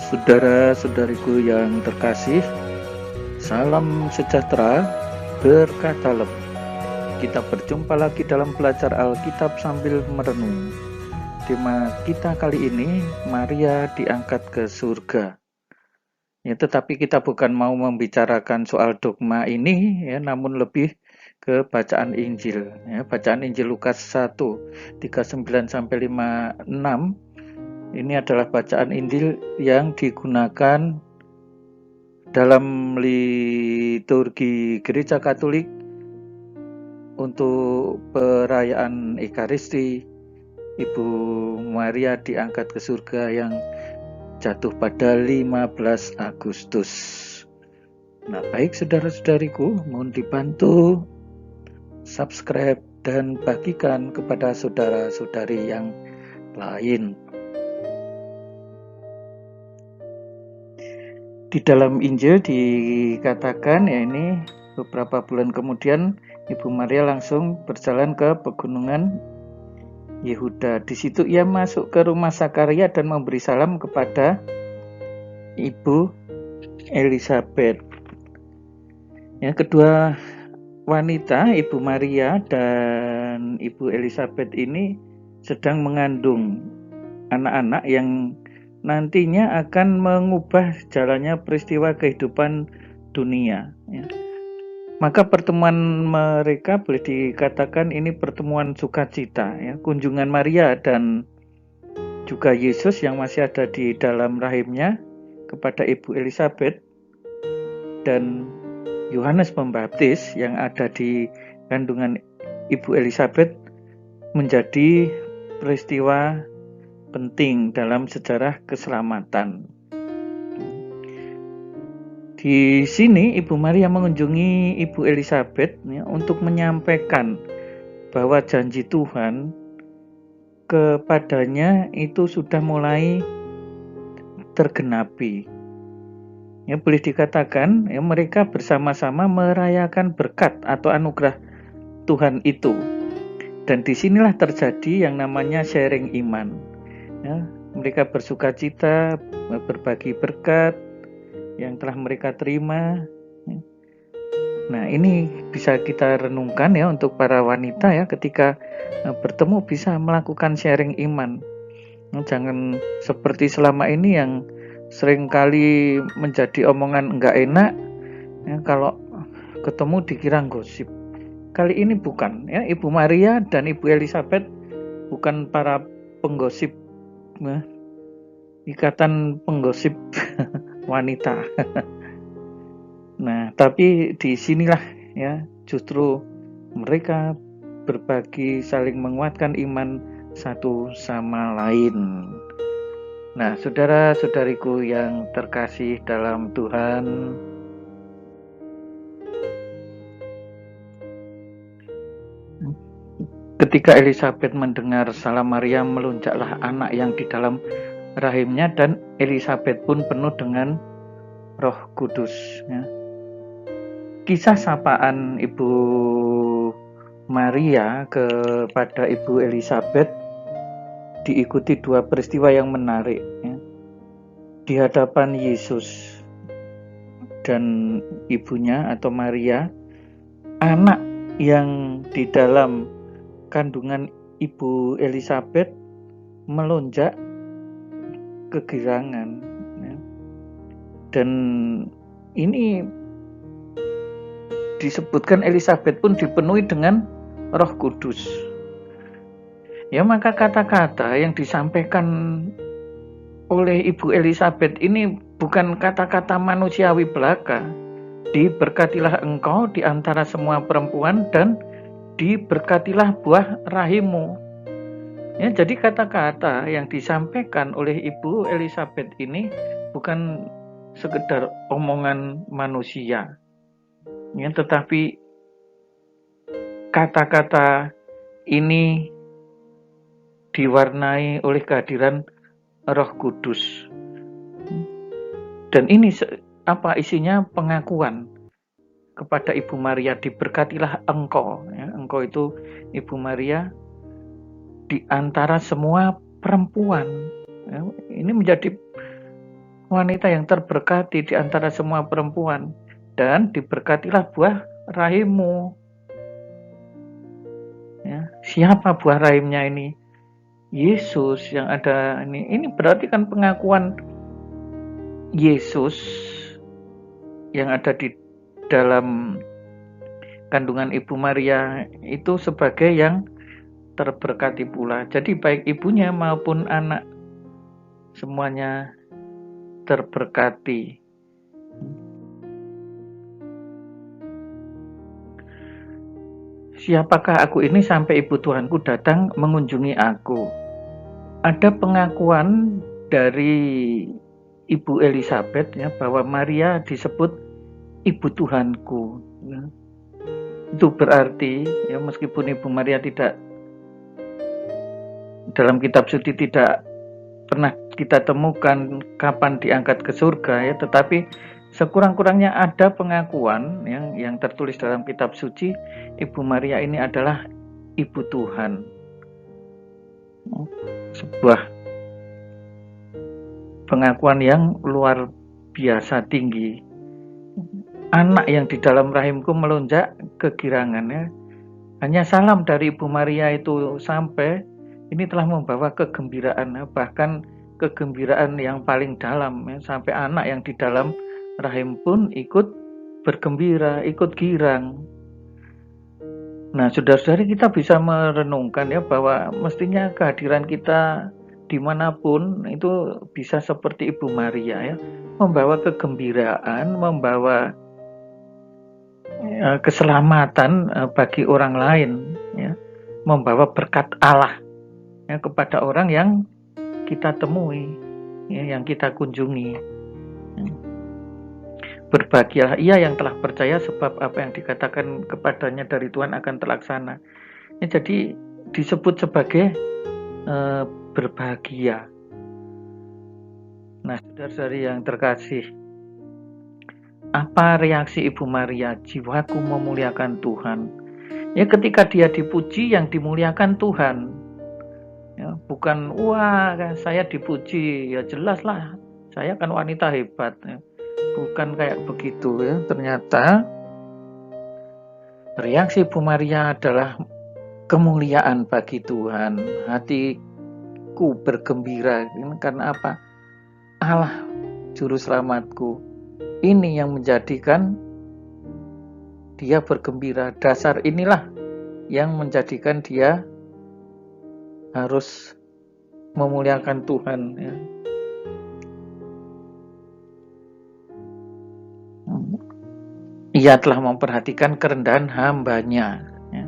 Saudara-saudariku yang terkasih, salam sejahtera, berkah dalam. Kita berjumpa lagi dalam belajar Alkitab sambil merenung. Tema kita kali ini, Maria diangkat ke surga. Ya, tetapi kita bukan mau membicarakan soal dogma ini, ya, namun lebih ke bacaan Injil. Ya, bacaan Injil Lukas 1, 39-56. Ini adalah bacaan Injil yang digunakan dalam liturgi Gereja Katolik untuk perayaan Ekaristi Ibu Maria diangkat ke surga yang jatuh pada 15 Agustus. Nah, baik saudara-saudariku, mohon dibantu subscribe dan bagikan kepada saudara-saudari yang lain. Di dalam Injil dikatakan, ya ini beberapa bulan kemudian Ibu Maria langsung berjalan ke pegunungan Yehuda. Di situ ia masuk ke rumah Zakaria dan memberi salam kepada Ibu Elisabet. Ya, kedua wanita, Ibu Maria dan Ibu Elisabet ini sedang mengandung anak-anak yang nantinya akan mengubah jalannya peristiwa kehidupan dunia. Ya. Maka pertemuan mereka boleh dikatakan ini pertemuan sukacita, ya. Kunjungan Maria dan juga Yesus yang masih ada di dalam rahimnya kepada Ibu Elisabet dan Yohanes Pembaptis yang ada di kandungan Ibu Elisabet menjadi peristiwa penting dalam sejarah keselamatan. Di sini Ibu Maria mengunjungi Ibu Elisabet, ya, untuk menyampaikan bahwa janji Tuhan kepadanya itu sudah mulai tergenapi. Ya, boleh dikatakan, ya, mereka bersama-sama merayakan berkat atau anugerah Tuhan itu. Dan disinilah terjadi yang namanya sharing iman. Ya, mereka bersukacita berbagi berkat yang telah mereka terima. Nah, ini bisa kita renungkan ya untuk para wanita ya, ketika bertemu bisa melakukan sharing iman. Jangan seperti selama ini yang seringkali menjadi omongan enggak enak ya, kalau ketemu dikira gosip. Kali ini bukan ya, Ibu Maria dan Ibu Elisabet bukan para penggosip, ya, ikatan penggosip wanita. Nah, tapi di sinilah ya justru mereka berbagi, saling menguatkan iman satu sama lain. Nah, saudara-saudariku yang terkasih dalam Tuhan, ketika Elisabet mendengar salam Maria, melonjaklah anak yang di dalam rahimnya dan Elisabet pun penuh dengan Roh Kudus. Ya. Kisah sapaan Ibu Maria kepada Ibu Elisabet diikuti dua peristiwa yang menarik. Ya. Di hadapan Yesus dan ibunya atau Maria, anak yang di dalam kandungan Ibu Elisabet melonjak kegirangan, ya. Dan ini disebutkan Elisabet pun dipenuhi dengan Roh Kudus. Ya, maka kata-kata yang disampaikan oleh Ibu Elisabet ini bukan kata-kata manusiawi belaka. Diberkatilah engkau di antara semua perempuan dan diberkatilah buah rahimmu. Ya, jadi kata-kata yang disampaikan oleh Ibu Elisabet ini bukan sekedar omongan manusia, ya, tetapi kata-kata ini diwarnai oleh kehadiran Roh Kudus. Dan ini isinya? Pengakuan kepada Ibu Maria, diberkatilah engkau. Ya, engkau itu Ibu Maria di antara semua perempuan. Ya, ini menjadi wanita yang terberkati di antara semua perempuan, dan diberkatilah buah rahimmu. Ya, siapa buah rahimnya ini? Yesus yang ada ini. Ini berarti kan pengakuan Yesus yang ada di dalam kandungan Ibu Maria itu sebagai yang terberkati pula. Jadi baik ibunya maupun anak semuanya terberkati. Siapakah aku ini sampai ibu Tuhanku datang mengunjungi aku? Ada pengakuan dari Ibu Elizabeth ya, bahwa Maria disebut ibu Tuhanku. Ya. Itu berarti ya, meskipun Ibu Maria tidak dalam kitab suci tidak pernah kita temukan kapan diangkat ke surga ya, tetapi sekurang-kurangnya ada pengakuan yang tertulis dalam kitab suci, Ibu Maria ini adalah ibu Tuhan. Sebuah pengakuan yang luar biasa tinggi. Anak yang di dalam rahimku melonjak kegirangan ya. Hanya salam dari Ibu Maria itu sampai ini telah membawa kegembiraan ya, bahkan kegembiraan yang paling dalam ya, sampai anak yang di dalam rahim pun ikut bergembira, ikut girang. Nah, saudara-saudari, kita bisa merenungkan ya bahwa mestinya kehadiran kita dimanapun itu bisa seperti Ibu Maria ya, membawa kegembiraan, membawa keselamatan bagi orang lain ya, membawa berkat Allah ya, kepada orang yang kita temui ya, yang kita kunjungi ya. Berbahagialah ia yang telah percaya sebab apa yang dikatakan kepadanya dari Tuhan akan terlaksana ya, jadi disebut sebagai berbahagia. Nah, saudara-saudari yang terkasih, apa reaksi Ibu Maria? Jiwaku memuliakan Tuhan. Ya, ketika dia dipuji, yang dimuliakan Tuhan. Ya, bukan wah saya dipuji, ya jelas lah saya kan wanita hebat. Ya. Bukan kayak begitu ya. Ternyata reaksi Ibu Maria adalah kemuliaan bagi Tuhan. Hatiku bergembira karena apa? Allah juru selamatku. Ini yang menjadikan dia bergembira. Dasar inilah yang menjadikan dia harus memuliakan Tuhan ya. Ia telah memperhatikan kerendahan hambanya ya.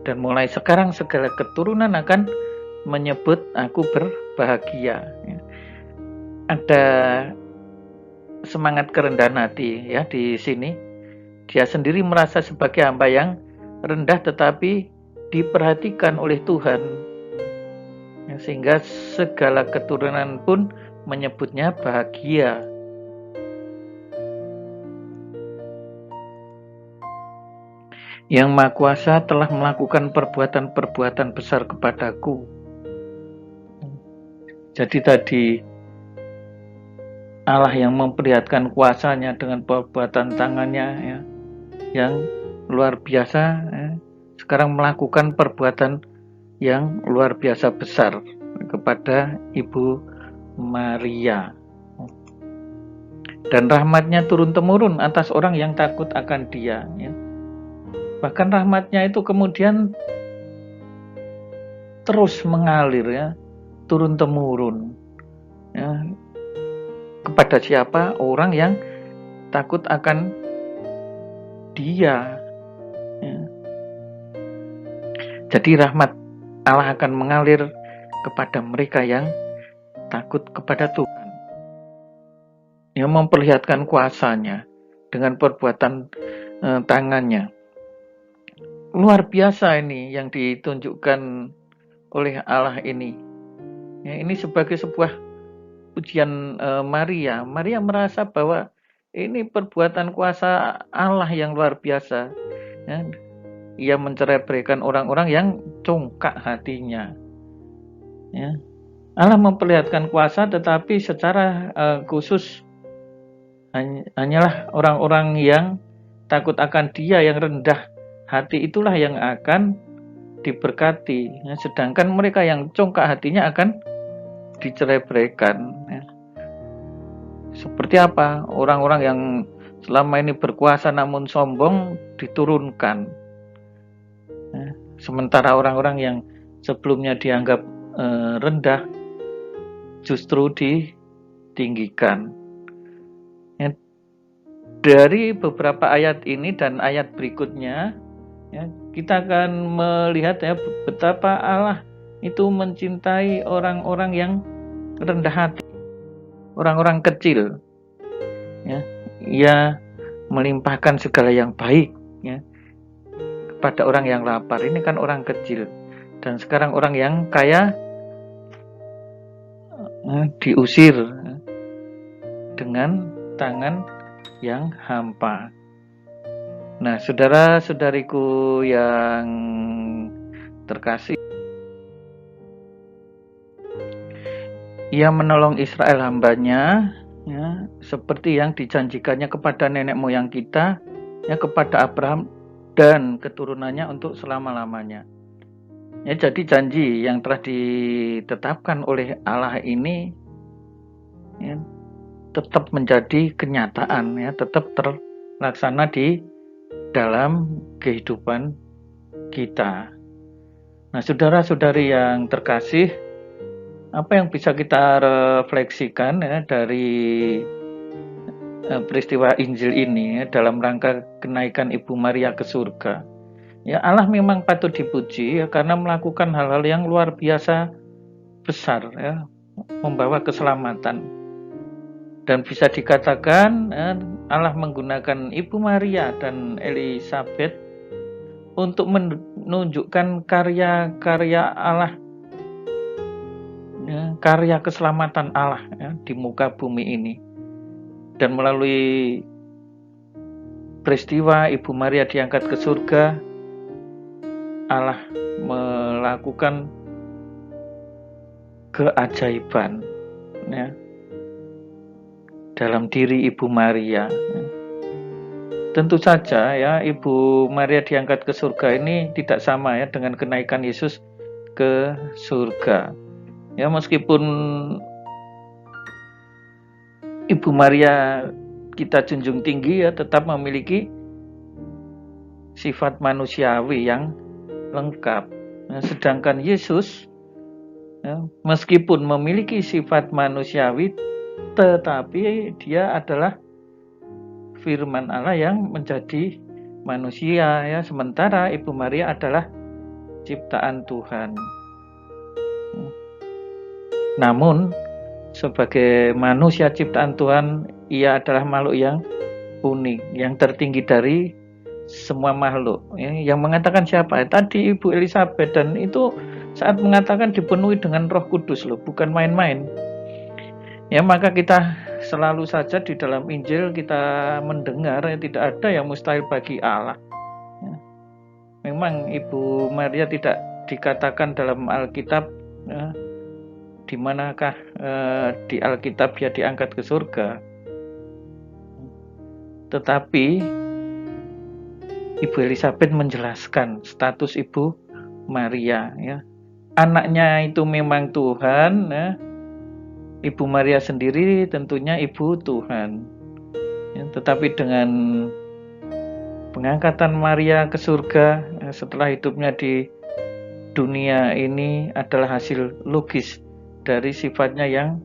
Dan mulai sekarang segala keturunan akan menyebut aku berbahagia ya. Ada semangat kerendahan hati ya di sini. Dia sendiri merasa sebagai hamba yang rendah tetapi diperhatikan oleh Tuhan ya, sehingga segala keturunan pun menyebutnya bahagia. Yang Maha Kuasa telah melakukan perbuatan-perbuatan besar kepadaku. Jadi tadi Allah yang memperlihatkan kuasanya dengan perbuatan tangannya ya, yang luar biasa ya, sekarang melakukan perbuatan yang luar biasa besar kepada Ibu Maria. Dan rahmatnya turun-temurun atas orang yang takut akan dia ya. Bahkan rahmatnya itu kemudian terus mengalir ya, turun-temurun ya. Kepada siapa? Orang yang takut akan dia ya. Jadi rahmat Allah akan mengalir kepada mereka yang takut kepada Tuhan, yang memperlihatkan kuasanya dengan perbuatan tangannya. Luar biasa ini yang ditunjukkan oleh Allah ini ya, ini sebagai sebuah pujian Maria. Maria merasa bahwa ini perbuatan kuasa Allah yang luar biasa ya. Ia mencerai-beraikan orang-orang yang congkak hatinya ya. Allah memperlihatkan kuasa, tetapi secara khusus hanyalah orang-orang yang takut akan Dia, yang rendah hati, itulah yang akan diberkati. Sedangkan mereka yang congkak hatinya akan dicerai-beraikan. Seperti apa? Orang-orang yang selama ini berkuasa namun sombong diturunkan. Sementara orang-orang yang sebelumnya dianggap rendah justru ditinggikan. Dari beberapa ayat ini dan ayat berikutnya, kita akan melihat betapa Allah itu mencintai orang-orang yang rendah hati, orang-orang kecil. Ia melimpahkan segala yang baik kepada orang yang lapar. Ini kan orang kecil. Dan sekarang orang yang kaya diusir dengan tangan yang hampa. Nah, saudara-saudariku yang terkasih, Ia menolong Israel hambanya, seperti yang dijanjikannya kepada nenek moyang kita, kepada Abraham dan keturunannya untuk selama-lamanya. Jadi janji yang telah ditetapkan oleh Allah ini tetap menjadi kenyataan, tetap terlaksana di dalam kehidupan kita. Nah, saudara-saudari yang terkasih, apa yang bisa kita refleksikan dari peristiwa Injil ini dalam rangka kenaikan Ibu Maria ke surga? Allah memang patut dipuji karena melakukan hal-hal yang luar biasa besar, membawa keselamatan. Dan bisa dikatakan Allah menggunakan Ibu Maria dan Elizabeth untuk menunjukkan karya-karya Allah, karya keselamatan Allah di muka bumi ini. Dan melalui peristiwa Ibu Maria diangkat ke surga, Allah melakukan keajaiban dalam diri Ibu Maria. Tentu saja Ibu Maria diangkat ke surga ini tidak sama dengan kenaikan Yesus ke surga. Meskipun Ibu Maria kita junjung tinggi, tetap memiliki sifat manusiawi yang lengkap. Sedangkan Yesus meskipun memiliki sifat manusiawi, tetapi Dia adalah firman Allah yang menjadi manusia, sementara Ibu Maria adalah ciptaan Tuhan. Namun sebagai manusia ciptaan Tuhan, Ia adalah makhluk yang unik, yang tertinggi dari semua makhluk. Yang mengatakan siapa? Tadi Ibu Elizabeth, dan itu saat mengatakan dipenuhi dengan Roh Kudus loh, bukan main-main. Maka kita selalu saja di dalam Injil kita mendengar tidak ada yang mustahil bagi Allah. Memang Ibu Maria tidak dikatakan dalam Alkitab di manakah di Alkitab Dia diangkat ke surga. Tetapi Ibu Elizabeth menjelaskan status Ibu Maria. Anaknya itu memang Tuhan, Ibu Maria sendiri tentunya Ibu Tuhan. Tetapi dengan pengangkatan Maria ke surga setelah hidupnya di dunia ini adalah hasil logis dari sifatnya yang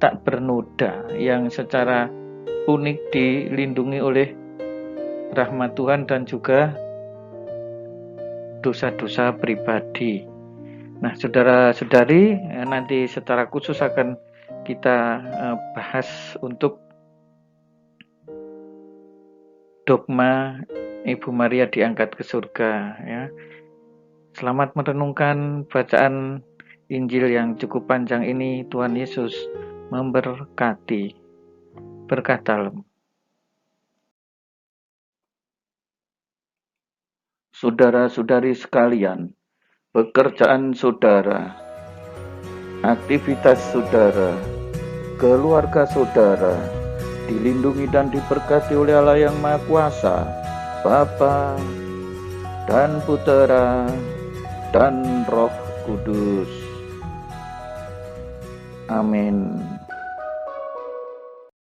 tak bernoda, yang secara unik dilindungi oleh rahmat Tuhan dan juga dosa-dosa pribadi. Nah, saudara-saudari, nanti secara khusus akan kita bahas untuk dogma Ibu Maria diangkat ke surga. Selamat merenungkan bacaan Injil yang cukup panjang ini. Tuhan Yesus memberkati. Berkatalah. Saudara-saudari sekalian, pekerjaan saudara aktivitas saudara, keluarga saudara, dilindungi dan diberkati oleh Allah yang Maha Kuasa, Bapa dan Putera dan Roh Kudus. Amin.